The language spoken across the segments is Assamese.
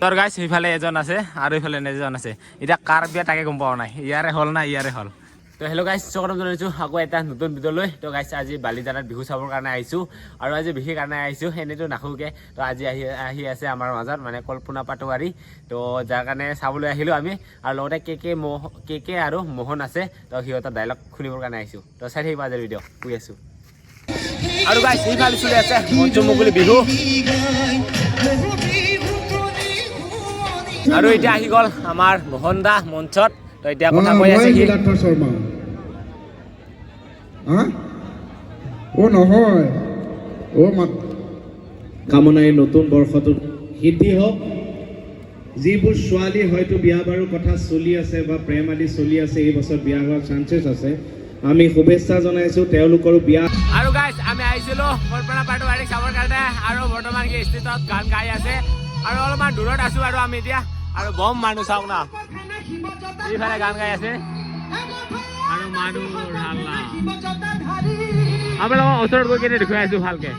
তোৰ গাইছ সেইফালে এজন আছে আৰু এইফালে এজন আছে এতিয়া কাৰ বিয়া তাকে গম পোৱা নাই ইয়াৰে হল না ইয়াৰে হল তো হেল্ল' গাইছ স্বাগতম জনাইছোঁ আকৌ এটা নতুন ভিডিঅ'লৈ তো গাইছ আজি বালিজানাত বিহু চাবৰ কাৰণে আহিছোঁ আৰু আজি বিশেষ কাৰণে আহিছোঁ এনেইতো নাখোঁকে তো আজি আহি আছে আমাৰ মাজত মানে কল্পনা পাটোৱাৰী তো যাৰ কাৰণে চাবলৈ আহিলোঁ আমি আৰু লগতে কে আৰু মোহন আছে তো সিহঁতৰ ডাইলগ শুনিবৰ কাৰণে আহিছোঁ তো চাই থাকিব আজিৰ ভিডিঅ' কৈ আছোঁ আৰু গাইছ এইফালে চলি আছে মঞ্চ মুকলি বিহু আৰু এতিয়া আহি গ'ল আমাৰ মোহন দা মঞ্চত তো এতিয়া কথা কৈ আছে কি শৰ্মা ও নহয় ও কামনা এই নতুন বৰ্ষটোত সিদ্ধি হওক যিবোৰ ছোৱালী হয়তো বিয়া বাৰু কথা চলি আছে বা প্ৰেম আদি চলি আছে এই বছৰ বিয়া হোৱাৰ চান্সেছ আছে আমি শুভেচ্ছা জনাইছোঁ তেওঁলোকৰো বিয়া আৰু গাইছ আমি আহিছিলোঁ কল্পনা পাটোৱাৰীক চাবৰ কাৰণে আৰু বৰ্তমান কি ষ্টেজত গান গাই আছে আৰু অলপমান দূৰত আছোঁ আৰু আমি এতিয়া আৰু বম মানুহ চাওক না এইফালে গান গাই আছে আৰু মানুহ হাল্লা আপোনালোকক ওচৰত গৈ কিনে দেখুৱাই আছোঁ ভালকে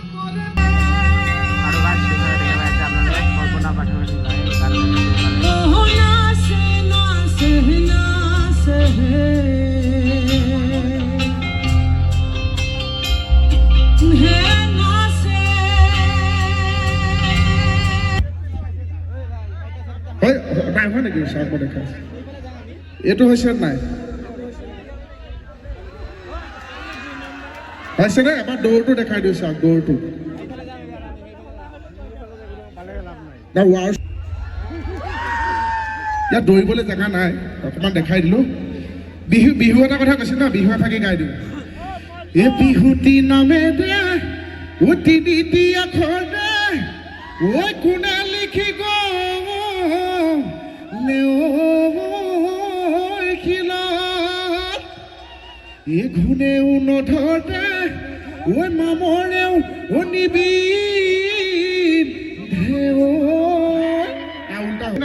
আৰু গান দেখা পাই আছে আপোনালোকে কল্পনা পাটোৱাৰী হয় নেকি চাওক মই দেখা এইটো হৈছে নাই হৈছেনে এবাৰ দৌৰটো দেখাই দিওঁ চাওক দৌৰটো ইয়াত দৌৰিবলৈ জেগা নাই অকণমান দেখাই দিলোঁ বিহু এটা কথা কৈছে ন বিহু এফাকি গাই দিওঁ এই বিহুতি নামে দে উতি দি আখৰ দে ঐ কোনে লিখি এই ঘুণেও নধৰে ঐ মামৰেও নিবি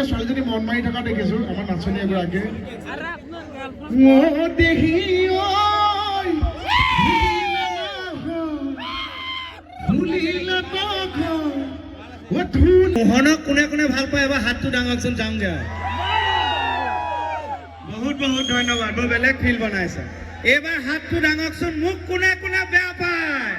ছোৱালীজনী মন মাৰি থকা দেখিছোঁ আমাৰ নাচনী এগৰাকী দেখি মোহনক কোনে কোনে ভাল পায় এবাৰ হাতটো ডাঙৰকচোন যাওঁগে বহুত বহুত ধন্যবাদ বৰ বেলেগ ফিল বনাইছে এইবাৰ হাতটো ডাঙৰকচোন মোক কোনে কোনে বেয়া পায়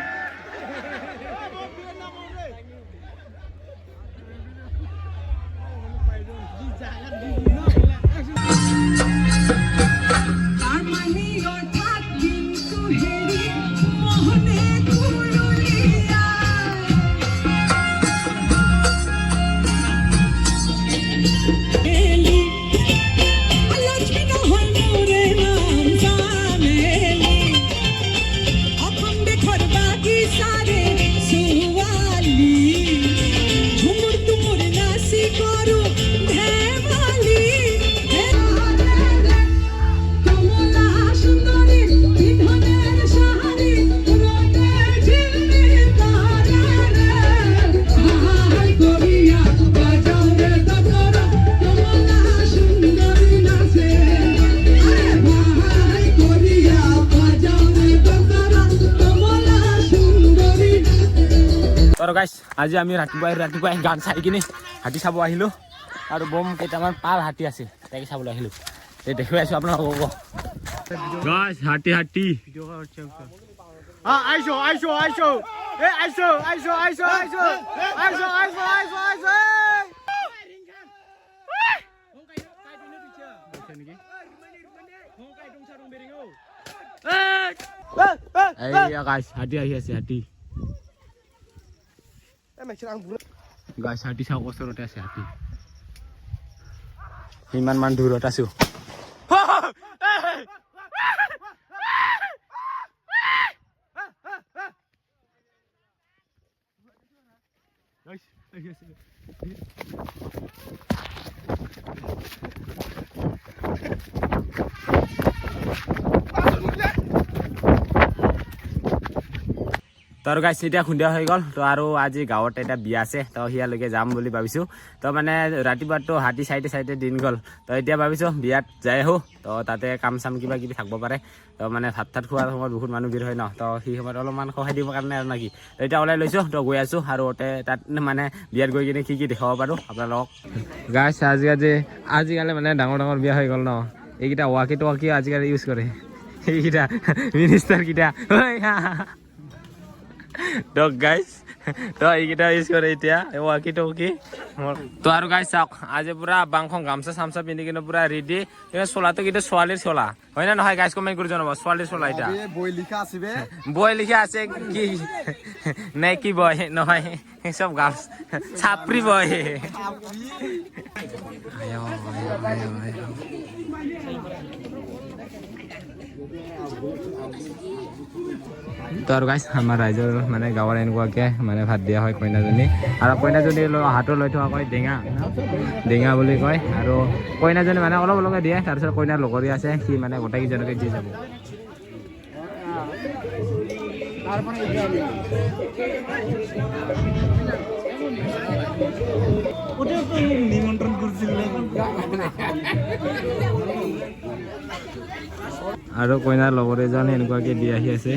আৰু গাইছ আজি আমি ৰাতিপুৱাই গান চাই কিনে হাতী চাব আহিলোঁ আৰু বম কেইটামান পাল হাতী আছে তাকে চাবলৈ আহিলোঁ এই দেখুৱাই আছোঁ আপোনালোকক গাইছ হাতী হাতী আহি আছে হাতী গাইছ হাতী চাওক ওচৰতে আছে হাতী ইমান মান দূৰত আছো আৰু গাইছ এতিয়া সন্ধিয়া হৈ গ'ল তো আৰু আজি গাঁৱত এটা বিয়া আছে তো সিয়ালৈকে যাম বুলি ভাবিছোঁ তো মানে ৰাতিপুৱাতো হাতী চাইডে দিন গ'ল তো এতিয়া ভাবিছোঁ বিয়াত যাই আহোঁ তো তাতে কাম চাম কিবা কিবি থাকিব পাৰে তো মানে ভাত তাত খোৱাৰ সময়ত বহুত মানুহ ভিৰ হয় ন তো সেই সময়ত অলপমান সহায় দিবৰ কাৰণে আৰু নাকি তো এতিয়া ওলাই লৈছোঁ তো গৈ আছোঁ আৰু তাত মানে বিয়াত গৈ কিনে কি দেখাব পাৰোঁ আপোনালোকক গাইছ আজিকালি মানে ডাঙৰ বিয়া হৈ গ'ল ন এইকেইটা ৱাকি আজিকালি ইউজ কৰে এইকেইটা মিনিষ্টাৰ কেইটা তো গাইছ তো এইকেইটা ইউজ কৰে এতিয়া ৱাকি টকি তো আৰু গাইছ চাওক আজি পুৰা বাংখন গামচা চামচা পিন্ধি কিনে পুৰা ৰেডি চোলাটো কিন্তু ছোৱালীৰ চোলা হয় না নহয় গাইছ কমেণ্ট কৰি জনাব ছোৱালীৰ চোলা এতিয়া বয় লিখা আছে কি নে কি বয় নহয় সব গাৰ্লছ চাপৰি বয় তো আৰু গাইছ আমাৰ ৰাইজৰ মানে গাঁৱৰ এনেকুৱাকৈ মানে ভাত দিয়া হয় কইনাজনী আৰু কইনাজনী হাতত লৈ থকা কয় ডেঙা বুলি কয় আৰু কইনাজনী মানে অলপ অলপকৈ দিয়ে তাৰপিছত কইনাৰ লগৰী আছে সি মানে গোটেইকেইজনকে দি যাব নিমন্ত্ৰণ কৰিছিল আৰু কইনাৰ লগৰ এজন এনেকুৱাকে দি আহি আছে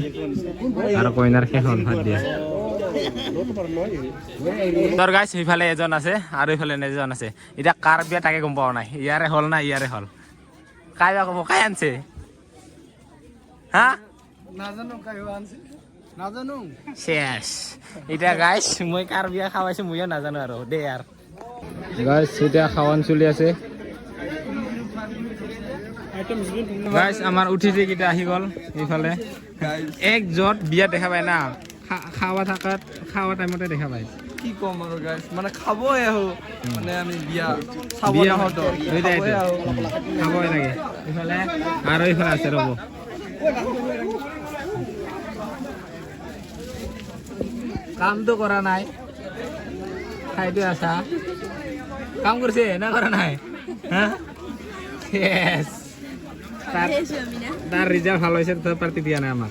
আৰু কইনাৰ শেষত ভাত দিয়ে তোৰ গাইছ সিফালে এজন আছে আৰু ইফালে এজন আছে এতিয়া কাৰ বিয়া তাকে গম পোৱা নাই ইয়াৰে হল না ইয়াৰে হল কাই বা ক'ব কাই আনছে হা নাজানো শেষ এতিয়া গাইছ মই কাৰ বিয়া খাওয়াইছো মইও নাজানো আৰু দে ইয়াৰ গাইছ এতিয়া খাওয়ান চলি আছে গাইছ আমাৰ উঠিছে কেইটা আহি গ'ল এইফালে এক জত বিয়া দেখা পায় না খাওয়া টাইমতে দেখা পায় কি কম আৰু গাইছ মানে খাবই আহো মানে আমি বিয়া চাব নাহতো খাবই লাগে এইফালে আৰু এইফালে আছে ৰ'ব কামটো কৰা নাই খাইটো আছা কাম কৰিছে না কৰা নাই হা yes তাৰ ৰেজাল্ট ভালো হয়েছে তো পাৰ্টি দিয়া না আমাৰ